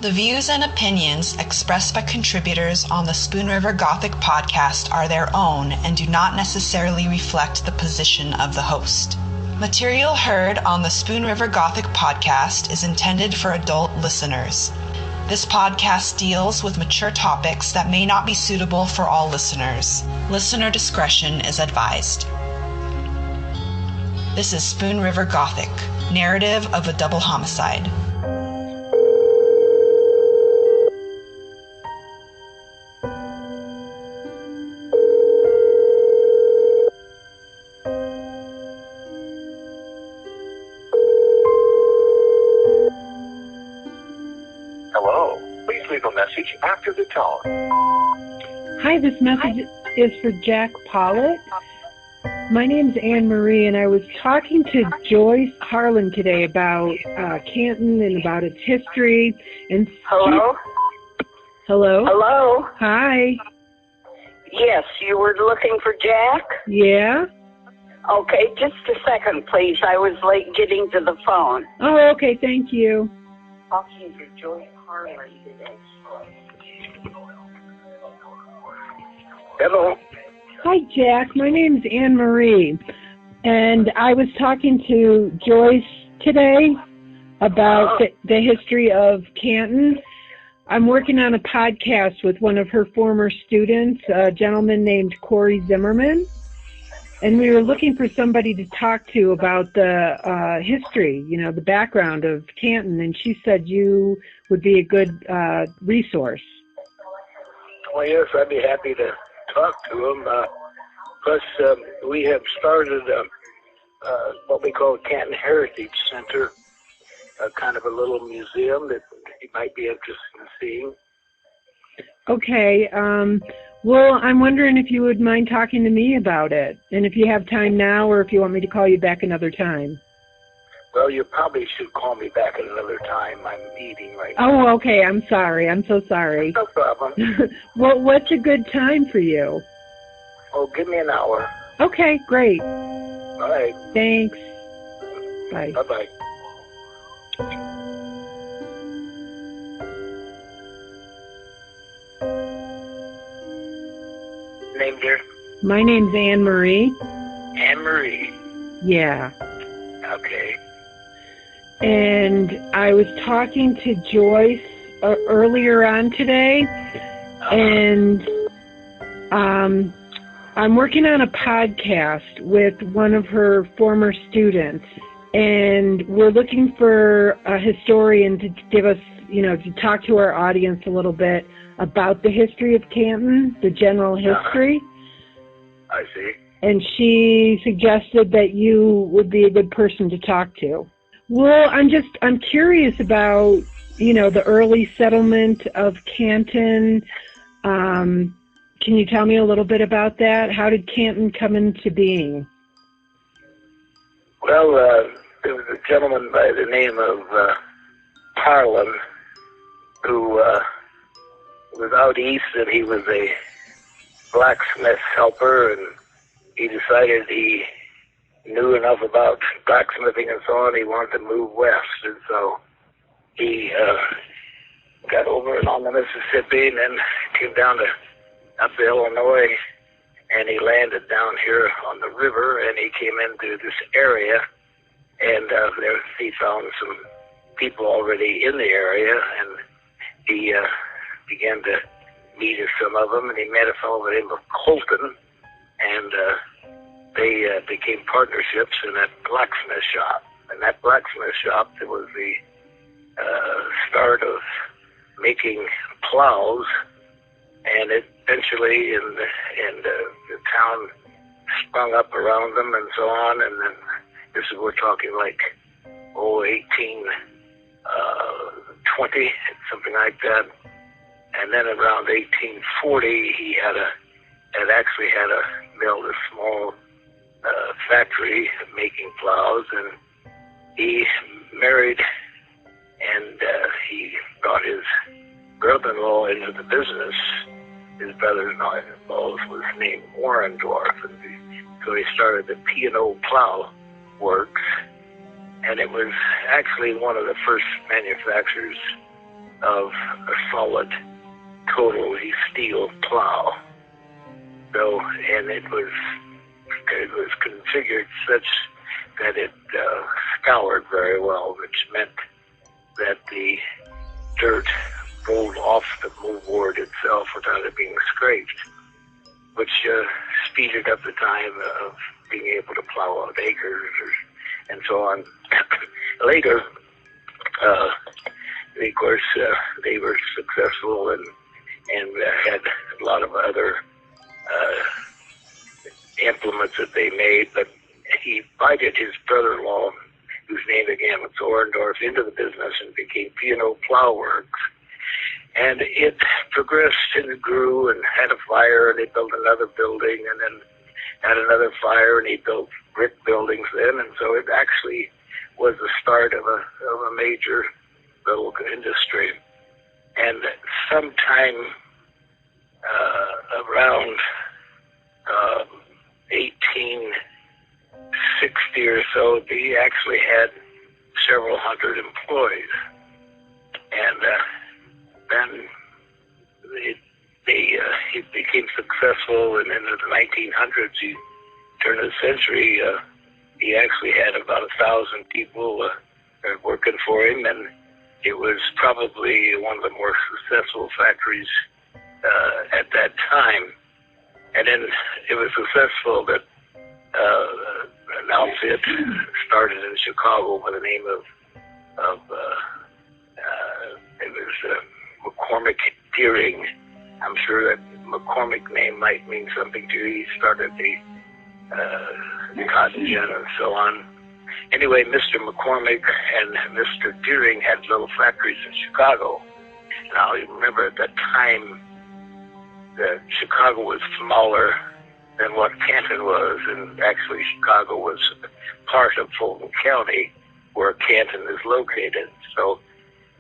The views and opinions expressed by contributors on the Spoon River Gothic podcast are their own and do not necessarily reflect the position of the host. Material heard on the Spoon River Gothic podcast is intended for adult listeners. This podcast deals with mature topics that may not be suitable for all listeners. Listener discretion is advised. This is Spoon River Gothic, narrative of a double homicide. After the tone. Hi, this message is for Jack Pollitt. My name's Anne Marie, and I was talking to Joyce Harlan today about Canton and about its history. And Hello? Hello? Hello? Hi. Yes, you were looking for Jack? Yeah? Okay, just a second, please. I was late getting to the phone. Oh, okay, thank you. Talking to Joyce Harlan today. Hello. Hi, Jack. My name's Anne Marie, and I was talking to Joyce today about the history of Canton. I'm working on a podcast with one of her former students, a gentleman named Cory Zimmerman, and we were looking for somebody to talk to about the history, the background of Canton, and she said you would be a good resource. Well, yes, I'd be happy to talk to him. Plus, we have started what we call Canton Heritage Center, kind of a little museum that you might be interested in seeing. Okay. Well, I'm wondering if you would mind talking to me about it, and if you have time now or if you want me to call you back another time. Well, you probably should call me back at another time. I'm eating right now. Oh, okay. I'm sorry. I'm so sorry. No problem. Well, what's a good time for you? Oh, give me an hour. Okay, great. All right. Thanks. Bye. Bye-bye. Name, dear? My name's Anne Marie. Anne Marie. Yeah. Okay. And I was talking to Joyce earlier on today, and I'm working on a podcast with one of her former students, and we're looking for a historian to give us, to talk to our audience a little bit about the history of Canton, the general history. I see. And she suggested that you would be a good person to talk to. Well, I'm curious about, the early settlement of Canton. Can you tell me a little bit about that? How did Canton come into being? Well, there was a gentleman by the name of Harlan who was out east, and he was a blacksmith helper, and he decided he knew enough about blacksmithing and so on, he wanted to move west, and so he got over and on the Mississippi and then came down up to Illinois, and he landed down here on the river, and he came into this area, and there he found some people already in the area, and he began to meet some of them, and he met a fellow by the name of Colton, and they became partnerships in that blacksmith shop. And that blacksmith shop, it was the start of making plows, and it eventually the town sprung up around them and so on, and then we're talking like 1820, something like that. And then around 1840, he had a built a small factory making plows, and he married, and he brought his brother-in-law into the business. His brother-in-law was named Warrendorf, and so he started the P&O Plow Works, and it was actually one of the first manufacturers of a solid, totally steel plow. So, and it was configured such that it scoured very well, which meant that the dirt rolled off the moldboard itself without it being scraped, which speeded up the time of being able to plow out acres and so on. Later, of course, they were successful and had a lot of other implements that they made, but he invited his brother-in-law, whose name again was Orendorff, into the business and became P&O Plow Works. And it progressed and grew and had a fire, and they built another building, and then had another fire, and he built brick buildings then, and so it actually was the start of a major little industry. And sometime around 1860 or so, he actually had several hundred employees. And then he became successful, and in the 1900s, turn of the century, he actually had about 1,000 people working for him, and it was probably one of the more successful factories at that time. And then it was successful that an outfit started in Chicago by the name of it was McCormick Deering. I'm sure that McCormick name might mean something to you. He started the cotton gin and so on. Anyway, Mr. McCormick and Mr. Deering had little factories in Chicago. Now, you remember at that time that Chicago was smaller than what Canton was, and actually Chicago was part of Fulton County, where Canton is located. So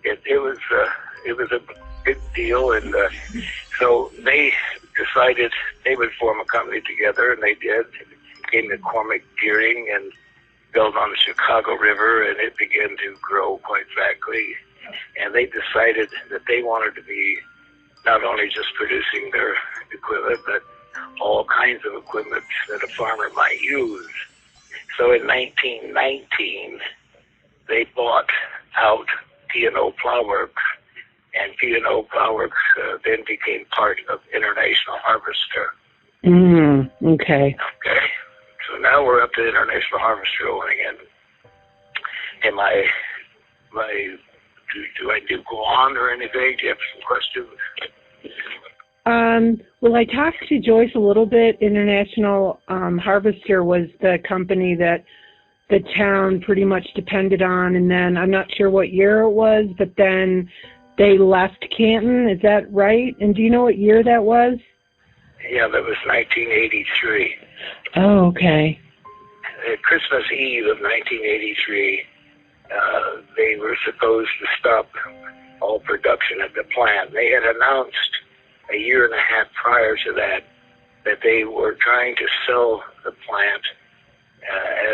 it was a big deal, and so they decided they would form a company together, and they did. It became McCormick Deering and built on the Chicago River, and it began to grow quite frankly. And they decided that they wanted to be not only just producing their equipment, but all kinds of equipment that a farmer might use. So in 1919, they bought out P&O Plow Works, and P&O Plow Works then became part of International Harvester. Okay. Okay. So now we're up to International Harvester going in. Am I do I do go on or anything? Do you have some questions? Well, I talked to Joyce a little bit. International Harvester was the company that the town pretty much depended on, and then I'm not sure what year it was, but then they left Canton. Is that right? And do you know what year that was? Yeah, that was 1983. Oh, okay. At Christmas Eve of 1983, they were supposed to stop all production at the plant. They had announced a year and a half prior to that they were trying to sell the plant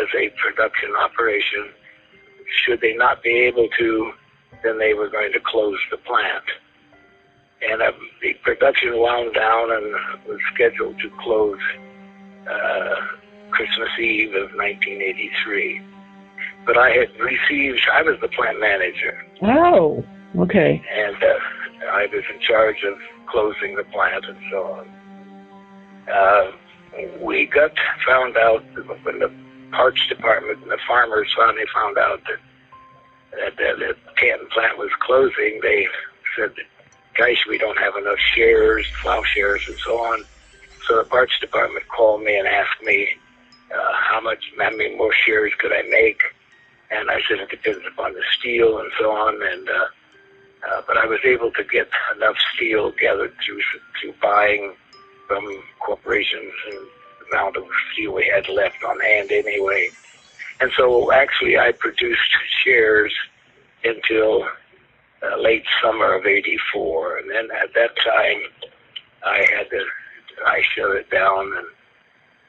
as a production operation. Should they not be able to, then they were going to close the plant. And the production wound down and was scheduled to close Christmas Eve of 1983. But I was the plant manager. Oh, okay. And I was in charge of closing the plant and so on. We found out when the parts department and the farmers finally found out that the Canton plant was closing, they said, gosh, we don't have enough shares, plow shares and so on. So the parts department called me and asked me how many more shares could I make. And I said it depends upon the steel and so on. And but I was able to get enough steel gathered through buying from corporations and the amount of steel we had left on hand anyway. And so actually I produced shares until late summer of '84. And then at that time I shut it down and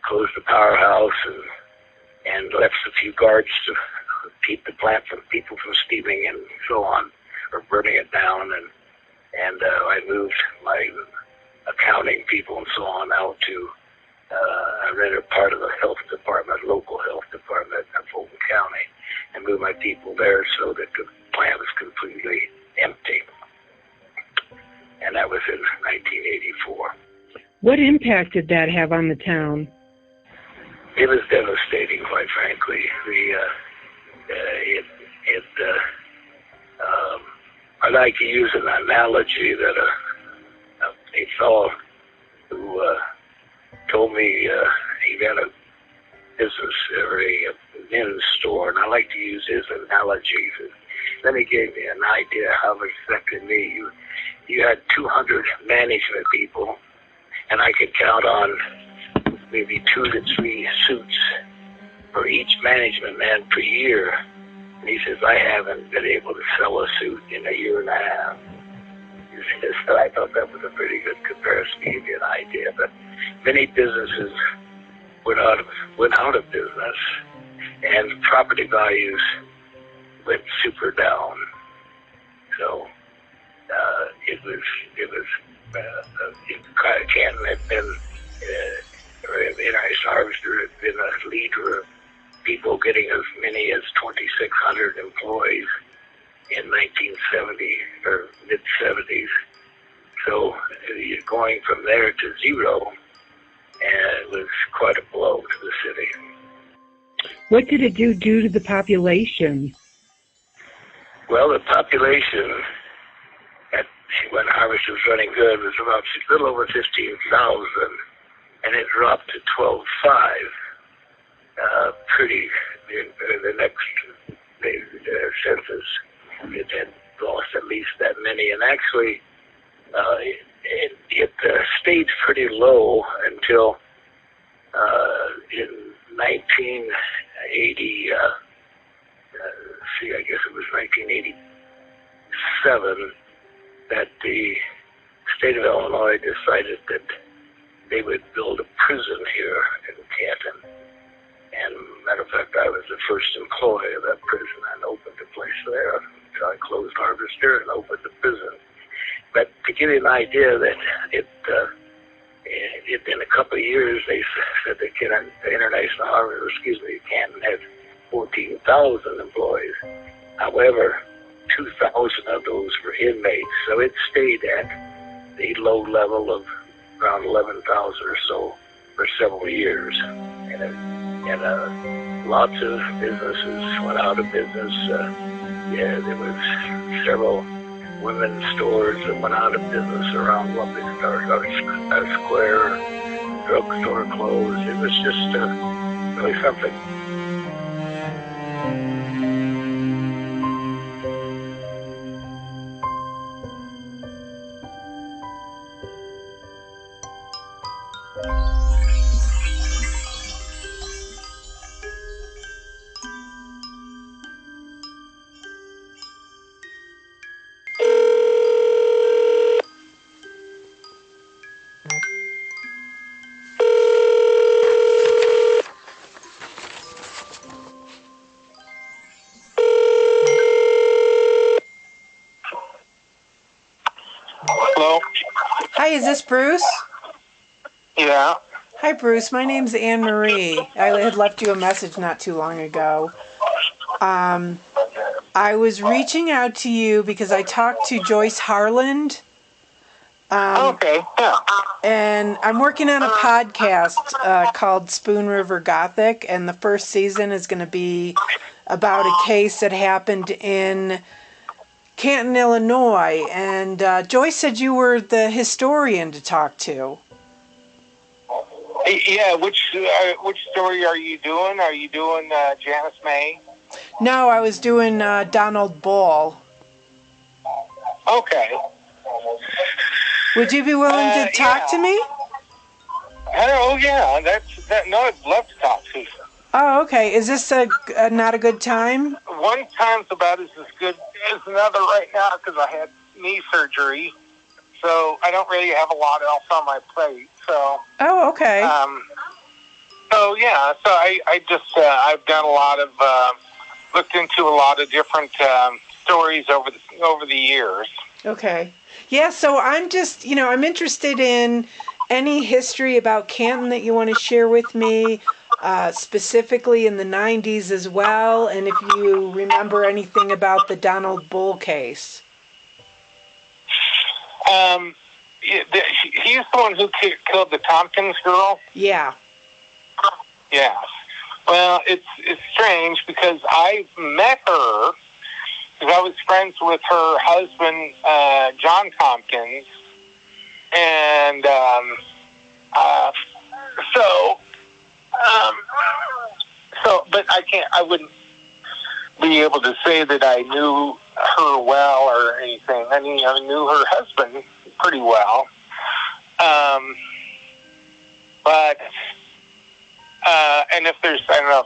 closed the powerhouse and left a few guards to keep the plant from people from stealing and so on. or burning it down, and I moved my accounting people and so on out to I rented part of the health department, local health department in Fulton County, and moved my people there so that the plant was completely empty. And that was in 1984. What impact did that have on the town? It was devastating, quite frankly. I like to use an analogy that a fellow who told me he had a business or a men's store, and I like to use his analogies. Then he gave me an idea how it affected me. You had 200 management people, and I could count on maybe 2 to 3 suits for each management man per year. And he says, I haven't been able to sell a suit in a year and a half. So I thought that was a pretty good comparison to give you an idea. But many businesses went out of business, and property values went super down. So Canton had been International Harvester had been a leader of people getting as many as 2,600 employees in 1970 or mid-70s. So you're going from there to zero, and it was quite a blow to the city. What did it do to the population? Well, the population, when harvest was running good, was about a little over 15,000, and it dropped to 12,500. The next census, it had lost at least that many, and actually it stayed pretty low until in 1980. I guess it was 1987 that the state of Illinois decided that they would build a prison here in Canton. And matter of fact, I was the first employee of that prison and opened a place there. So I closed Harvester and opened the prison. But to give you an idea that in a couple of years, they said that the International Harvester, Canton had 14,000 employees. However, 2,000 of those were inmates, so it stayed at the low level of around 11,000 or so for several years. And lots of businesses went out of business. There was several women's stores that went out of business around Lumping Square, drugstore closed. It was just really something. Hello? Hi, is this Bruce? Yeah. Hi, Bruce. My name's Anne Marie. I had left you a message not too long ago. I was reaching out to you because I talked to Joyce Harland. Okay, yeah. And I'm working on a podcast called Spoon River Gothic, and the first season is going to be about a case that happened in Canton, Illinois. And Joyce said you were the historian to talk to. Yeah, which story are you doing? Are you doing Janice May? No, I was doing Donald Ball. Okay. Would you be willing to talk to me? Oh, yeah. No, I'd love to talk to you. Oh, okay. Is this not a good time? One time's about as good as another right now because I had knee surgery. So I don't really have a lot else on my plate. So. Oh, okay. So yeah. So I just I've done a lot of looked into a lot of different stories over the years. Okay. Yeah, so I'm just, I'm interested in any history about Canton that you want to share with me, specifically in the 90s as well, and if you remember anything about the Donald Bull case. He's the one who killed the Tompkins girl? Yeah. Yeah. Well, it's strange because I met her because I was friends with her husband, John Tompkins, and but I wouldn't be able to say that I knew her well or anything. I mean, I knew her husband pretty well, and if there's, I don't know.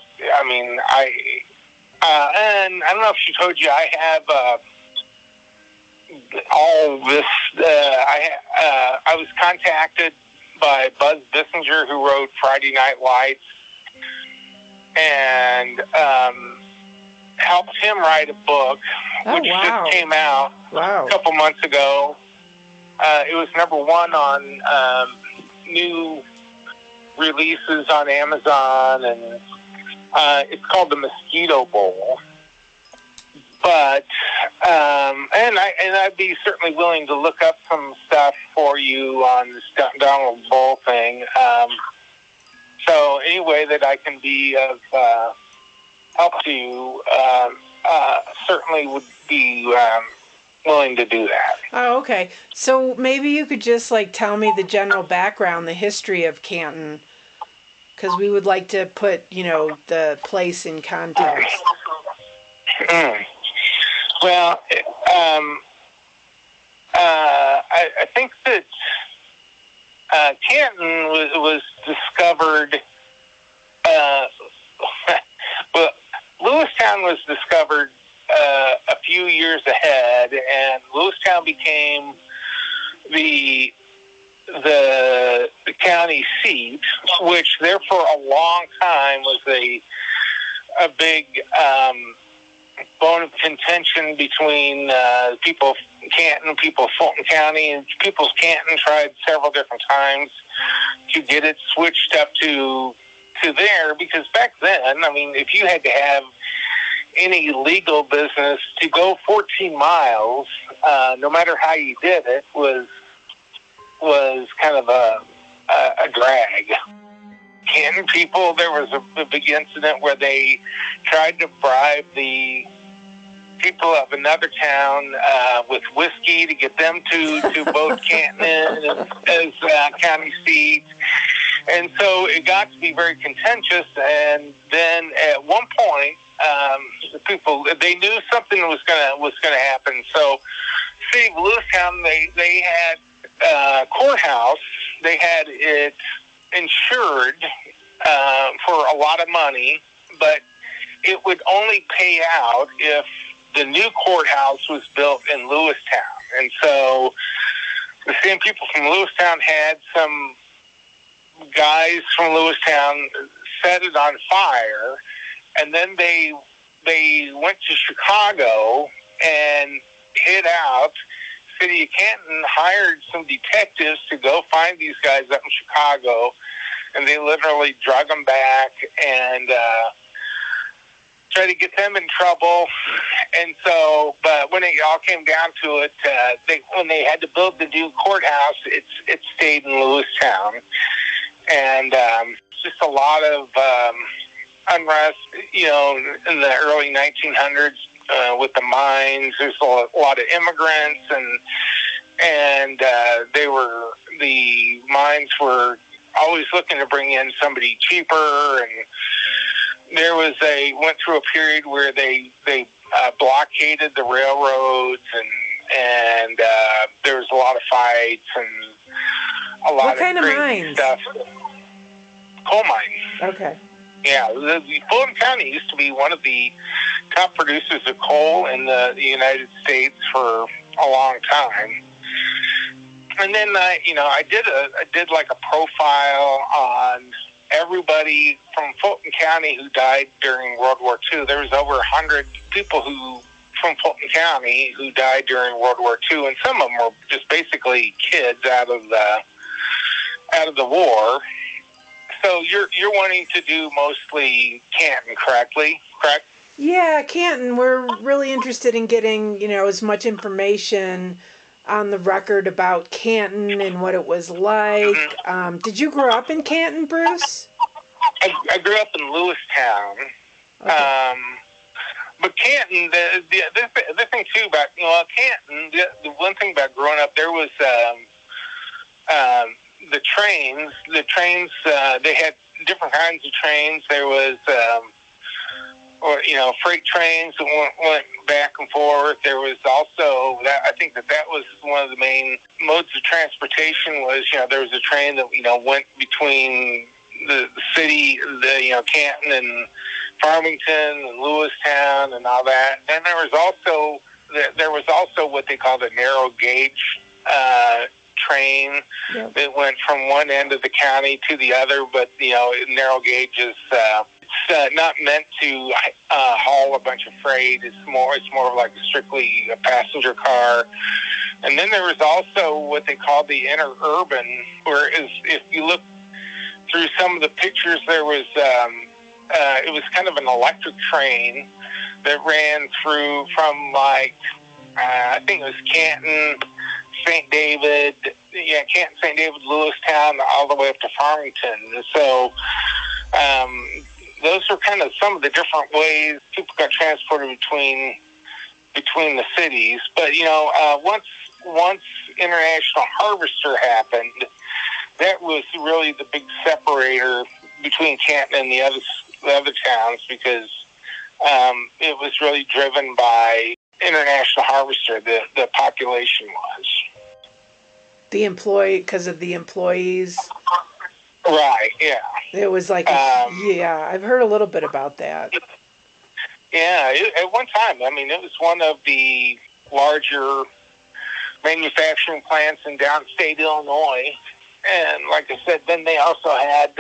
And I don't know if she told you I have all this. I was contacted by Buzz Bissinger, who wrote Friday Night Lights, and helped him write a book, which just came out a couple months ago. It was number 1 on new releases on Amazon, and it's called The Mosquito Bowl. But and I'd be certainly willing to look up some stuff for you on this Donald Bull thing. So any way that I can be of help to you, certainly would be willing to do that. Oh, okay. So maybe you could just tell me the general background, the history of Canton, because we would like to put, the place in context. Well, I think that Canton was discovered. Well, Lewistown was discovered a few years ahead, and Lewistown became the county seat, which there for a long time was a big bone of contention between people of Canton and people of Fulton County, and people of Canton tried several different times to get it switched up to there, because back then, I mean, if you had to have any legal business, to go 14 miles, no matter how you did it, was kind of a drag. Canton people, there was a big incident where they tried to bribe the people of another town with whiskey to get them to vote Canton as county seat. And so it got to be very contentious. And then at one point, the people, they knew something was gonna happen. So city of Lewistown, they had courthouse. They had it insured for a lot of money, but it would only pay out if the new courthouse was built in Lewistown. And so the same people from Lewistown had some guys from Lewistown set it on fire, and then they went to Chicago and hid out. City of Canton hired some detectives to go find these guys up in Chicago, and they literally drug them back and try to get them in trouble. And so, but when it all came down to it, when they had to build the new courthouse, it stayed in Lewistown. And just a lot of unrest, in the early 1900s with the mines. There's a lot of immigrants, and the mines were always looking to bring in somebody cheaper. And there was went through a period where they blockaded the railroads, and there was a lot of fights and a lot of crazy stuff. Coal mines. Okay. Yeah, the Fulton County used to be one of the top producers of coal in the United States for a long time. And then I did like a profile on everybody from Fulton County who died during World War II. There was over 100 people from Fulton County who died during World War II, and some of them were just basically kids out of the war. So you're wanting to do mostly Canton, correct? Yeah, Canton. We're really interested in getting, as much information on the record about Canton and what it was like. Mm-hmm. Did you grow up in Canton, Bruce? I grew up in Lewistown. Okay. But Canton, the thing too about Canton, the one thing about growing up there was the trains. The trains, they had different kinds of trains. There was freight trains that went back and forth. There was also I think that was one of the main modes of transportation. Was there was a train that went between the city, Canton and Farmington and Lewistown and all that. And there was also what they called a narrow gauge train that went from one end of the county to the other. But narrow gauge is it's not meant to haul a bunch of freight. It's more of like strictly a passenger car. And then there was also what they called the interurban, where if you look through some of the pictures, there was it was kind of an electric train that ran through from I think it was Canton, St. David, Lewistown, all the way up to Farmington. And so those were kind of some of the different ways people got transported between the cities. But once International Harvester happened, that was really the big separator between Canton and the other towns, because it was really driven by International Harvester. The population was because of the employees. Right. Yeah. It was like I've heard a little bit about that. Yeah. At one time, it was one of the larger manufacturing plants in downstate Illinois. And like I said, then they also had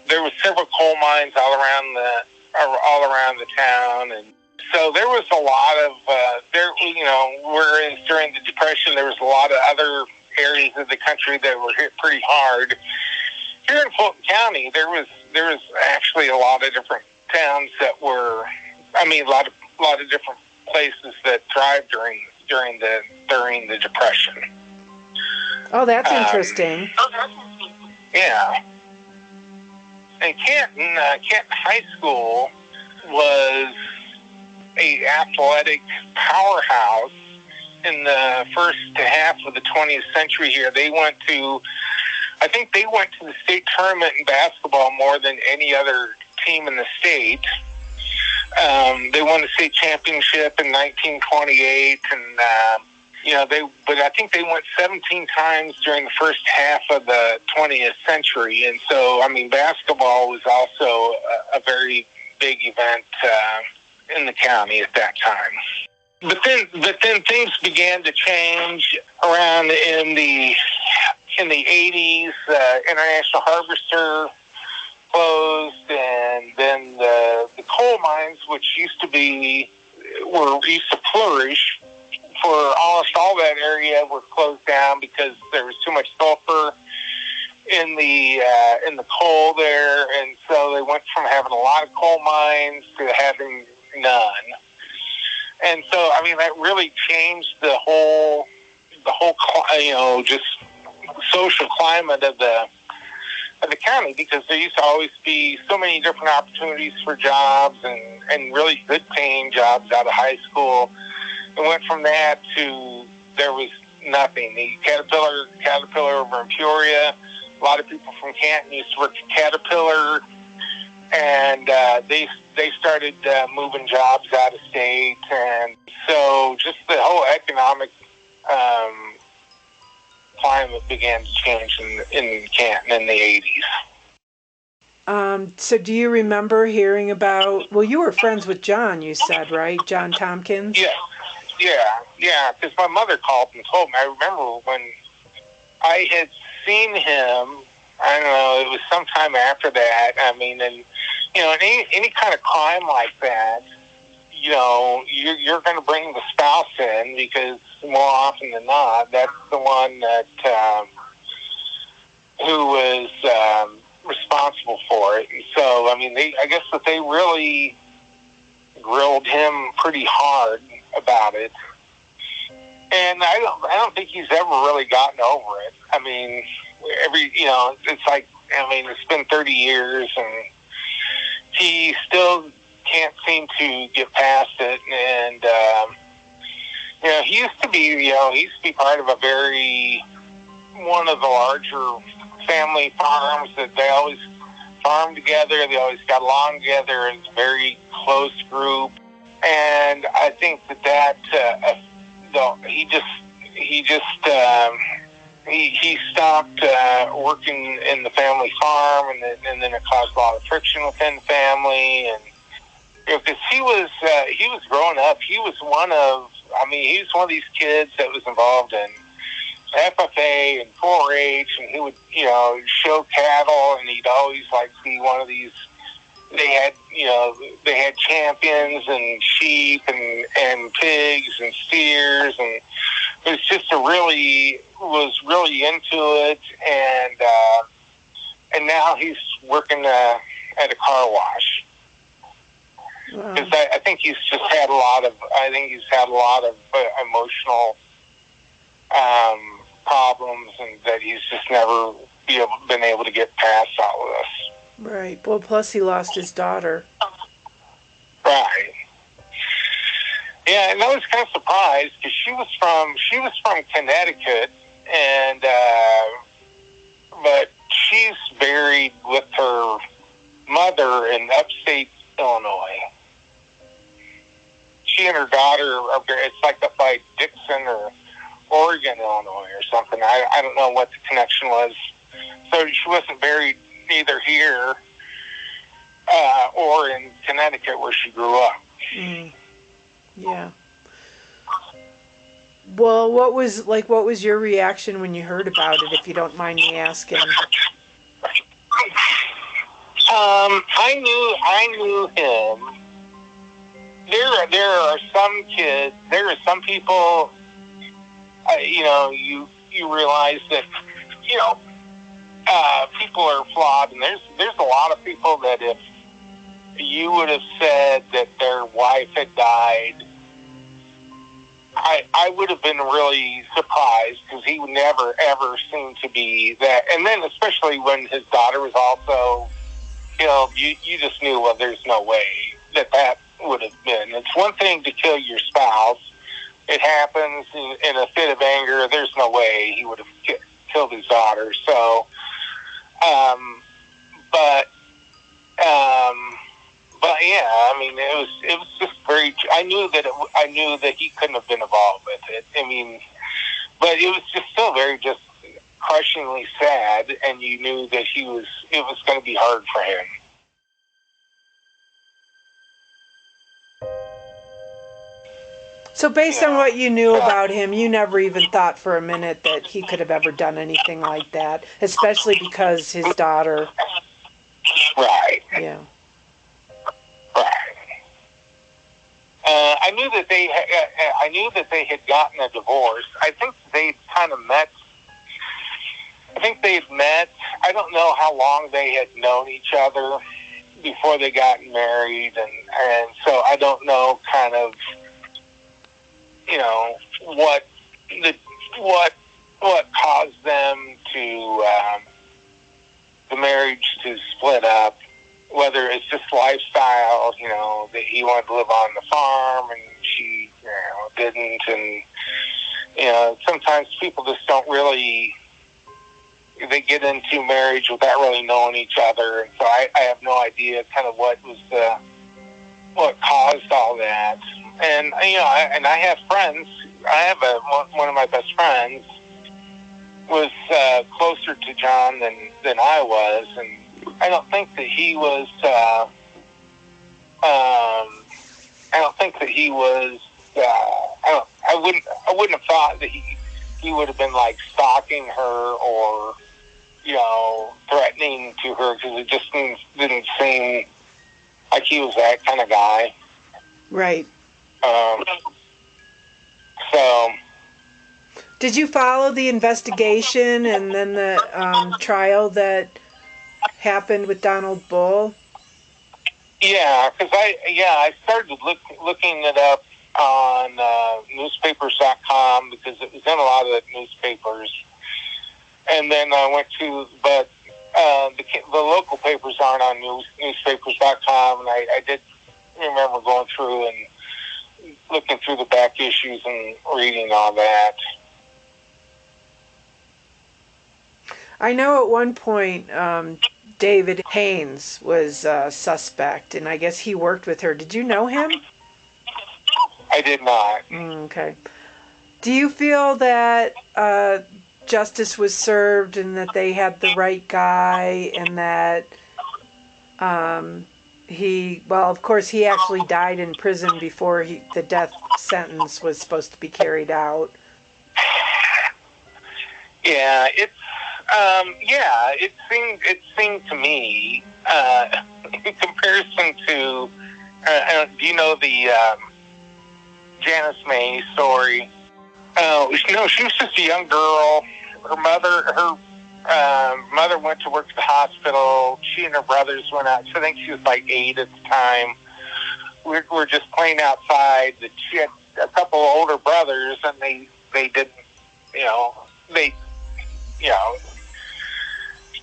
there was several coal mines all around the town, and so there was a lot of whereas during the Depression there was a lot of other areas of the country that were hit pretty hard. Here in Fulton County, there was actually a lot of different towns that were, a lot of different places that thrived during the Depression. Oh, that's interesting. Yeah. And Canton High School was a athletic powerhouse in the first half of the 20th century here. I think they went to the state tournament in basketball more than any other team in the state. They won the state championship in 1928, and but I think they went 17 times during the first half of the 20th century. And so, basketball was also a very big event in the county at that time. But then things began to change around in the 80s. International Harvester closed, and then the coal mines, which used to flourish for almost all that area, were closed down because there was too much sulfur in the coal there, and so they went from having a lot of coal mines to having none. And so, that really changed the whole just social climate of the county, because there used to always be so many different opportunities for jobs and really good paying jobs out of high school. It went from that to there was nothing. The Caterpillar over in Peoria, a lot of people from Canton used to work at Caterpillar, and they started moving jobs out of state, and so just the whole economic climate began to change in Canton in the 80s. So do you remember hearing about, you were friends with John, you said, right? John Tompkins? Yeah, because my mother called and told me. I remember when I had seen him, I don't know, it was sometime after that. And any kind of crime like that, you're going to bring the spouse in, because more often than not, that's the one that who was responsible for it. And so, I mean, I guess that they really grilled him pretty hard about it. And I don't think he's ever really gotten over it. I mean, it's like, I mean, it's been 30 years and he still can't seem to get past it. And, he used to be part of one of the larger family farms that they always farmed together. They always got along together. It's a very close group. And I think that he stopped working in the family farm, and then it caused a lot of friction within the family. And because he was growing up, he was one of these kids that was involved in FFA and 4-H, and he would show cattle, and he'd always be one of these. They had champions and sheep and pigs and steers, and it was just was really into it. And now he's working at a car wash. Because I think he's just had a lot of emotional problems, and that he's just never been able to get past all of this. Right. Well, plus he lost his daughter. Right. Yeah, and I was kind of surprised because she was from Connecticut, and but she's buried with her mother in upstate Illinois. She and her daughter are buried. It's like up by Dixon or Oregon, Illinois, or something. I don't know what the connection was. So she wasn't buried either here or in Connecticut, where she grew up. Mm. Yeah. Well, what was your reaction when you heard about it, if you don't mind me asking? I knew him. There are some kids. There are some people. You realize that people are flawed, and there's a lot of people that if you would have said that their wife had died, I would have been really surprised, because he would never ever seem to be that. And then especially when his daughter was also killed, you just knew, well, there's no way that would have been. It's one thing to kill your spouse. It happens in a fit of anger. There's no way he would have killed his daughter. So, but yeah, I mean, it was just very. I knew that he couldn't have been involved with it. I mean, but it was just still very just crushingly sad, and you knew that it was going to be hard for him. So based on what you knew about him, you never even thought for a minute that he could have ever done anything like that, especially because his daughter. Right. Yeah. Right. I knew that they had gotten a divorce. I think they'd kind of met. I think they'd met. I don't know how long they had known each other before they got married, and so I don't know kind of. What caused them to the marriage to split up? Whether it's just lifestyle, that he wanted to live on the farm and she, didn't, and sometimes people just don't really. They get into marriage without really knowing each other, and so I have no idea kind of what caused all that. And I have friends. I have one of my best friends was closer to John than I was, and I don't think that he was. I don't think that he was. I wouldn't have thought that he would have been like stalking her or threatening to her, because it just didn't seem like he was that kind of guy. Right. So. Did you follow the investigation and then the trial that happened with Donald Bull? Yeah, because I started looking it up on newspapers.com because it was in a lot of the newspapers, and then I went to, but the local papers aren't on newspapers.com, and I did remember going through and looking through the back issues and reading all that. I know at one point David Haynes was a suspect, and I guess he worked with her. Did you know him? I did not. Okay. Do you feel that justice was served and that they had the right guy and that of course, he actually died in prison before the death sentence was supposed to be carried out? Yeah, it seemed to me, in comparison to, do you know the Janice May story? No, she was just a young girl. Her mother went to work at the hospital. She and her brothers went out. I think she was like 8 at the time. We were just playing outside. She had a couple of older brothers, and they didn't,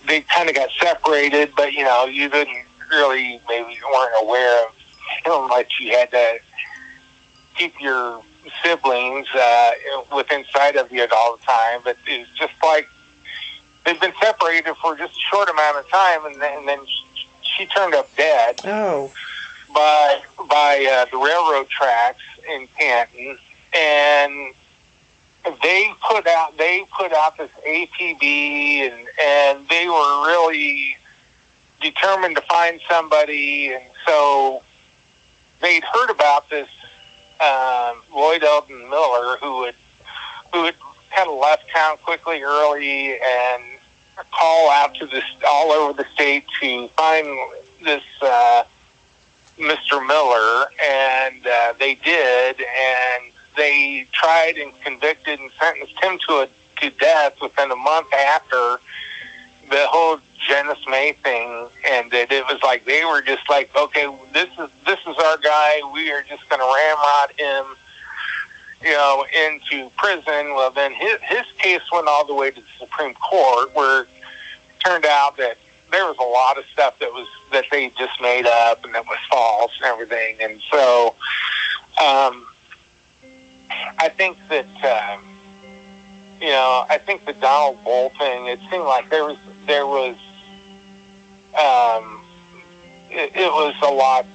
they kind of got separated, but, you didn't really, maybe weren't aware of, like you had to keep your siblings within sight of you all the time. But it's just like they've been separated for just a short amount of time, and then she turned up dead. Oh. By the railroad tracks in Canton, and they put out this APB, and they were really determined to find somebody, and so they'd heard about this Lloyd Eldon Miller who had kind of left town quickly early and call out to this all over the state to find this Mr. Miller, and they did, and they tried and convicted and sentenced him to death within a month after the whole Janice May thing ended. It was like they were just like, okay, this is our guy. We are just going to ramrod him, into prison. Well, then his case went all the way to the Supreme Court, where it turned out that there was a lot of stuff that they just made up and that was false and everything. And so, I think that, I think the Donald Bull thing, it seemed like there was, it was a lot,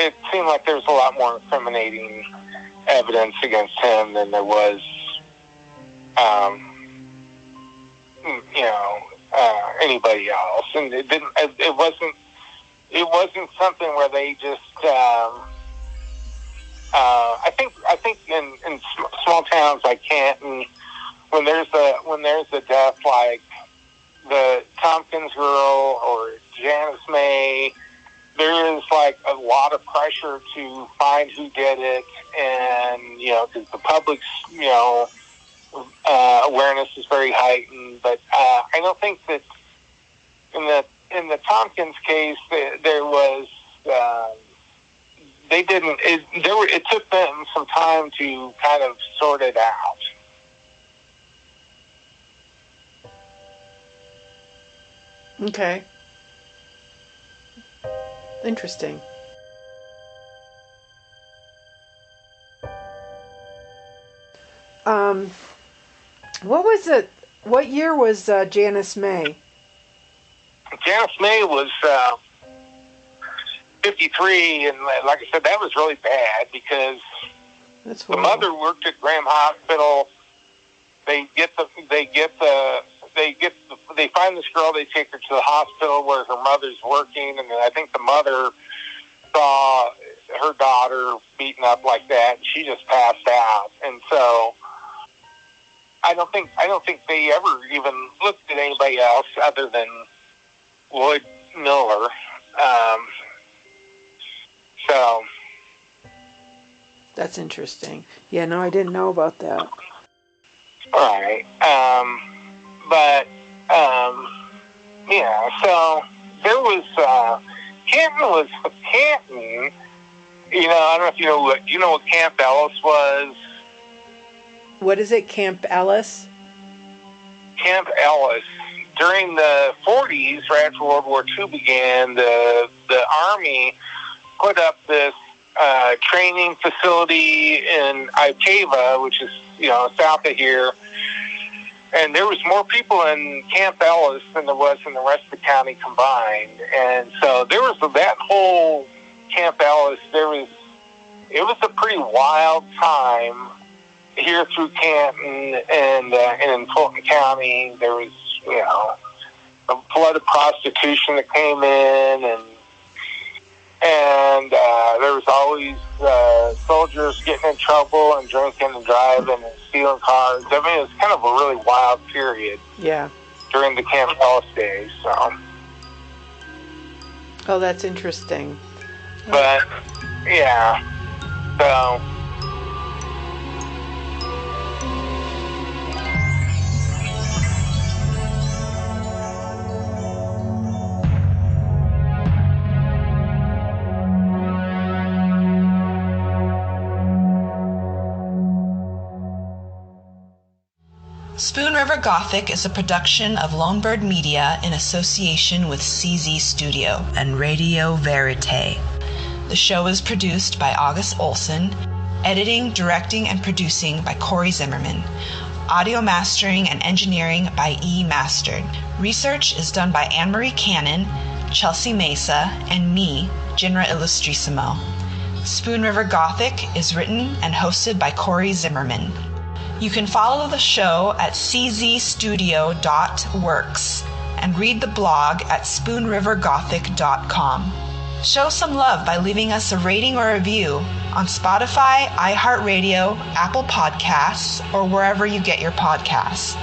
it seemed like there was a lot more incriminating evidence against him than there was, anybody else. And it wasn't something where they just, I think in small towns like Canton, when there's a death like the Tompkins girl or Janice May, there is like a lot of pressure to find who did it, and because the public's awareness is very heightened. But I don't think that in the Tompkins case there was. They didn't. It took them some time to kind of sort it out. Okay. Interesting. What was it? What year was Janice May? Janice May was 53, and like I said, that was really bad because the mother worked at Graham Hospital. They find this girl. They take her to the hospital where her mother's working, and I think the mother saw her daughter beaten up like that, and she just passed out. And so I don't think they ever even looked at anybody else other than Lloyd Miller. So that's interesting. Yeah, no, I didn't know about that. right. Yeah, so there was, Canton, you know, I don't know if you know what Camp Ellis was? What is it, Camp Ellis? Camp Ellis. During the 40s, right after World War II began, the Army put up this training facility in Itava, which is, you know, south of here. And there was more people in Camp Ellis than there was in the rest of the county combined. And so there was that whole Camp Ellis, it was a pretty wild time here through Canton and in Fulton County. There was, you know, a flood of prostitution that came in, and there was always soldiers getting in trouble and drinking and driving and stealing cars. I mean, it was kind of a really wild period. Yeah. During the Camp Ellis days. So. Oh, that's interesting. But yeah, so. Spoon River Gothic is a production of Lonebird Media in association with CZ Studio and Radio Vérité. The show is produced by August Olsen, editing, directing, and producing by Cory Zimmerman, audio mastering and engineering by E. Mastered. Research is done by Maria Cannon Chelseah Mesa and me, Jinra Ilustrisimo. Spoon River Gothic is written and hosted by Cory Zimmerman. You can follow the show at czstudio.works and read the blog at spoonrivergothic.com. Show some love by leaving us a rating or review on Spotify, iHeartRadio, Apple Podcasts, or wherever you get your podcasts.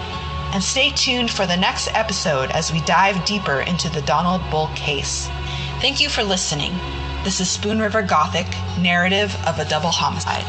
And stay tuned for the next episode as we dive deeper into the Donald Bull case. Thank you for listening. This is Spoon River Gothic, narrative of a double homicide.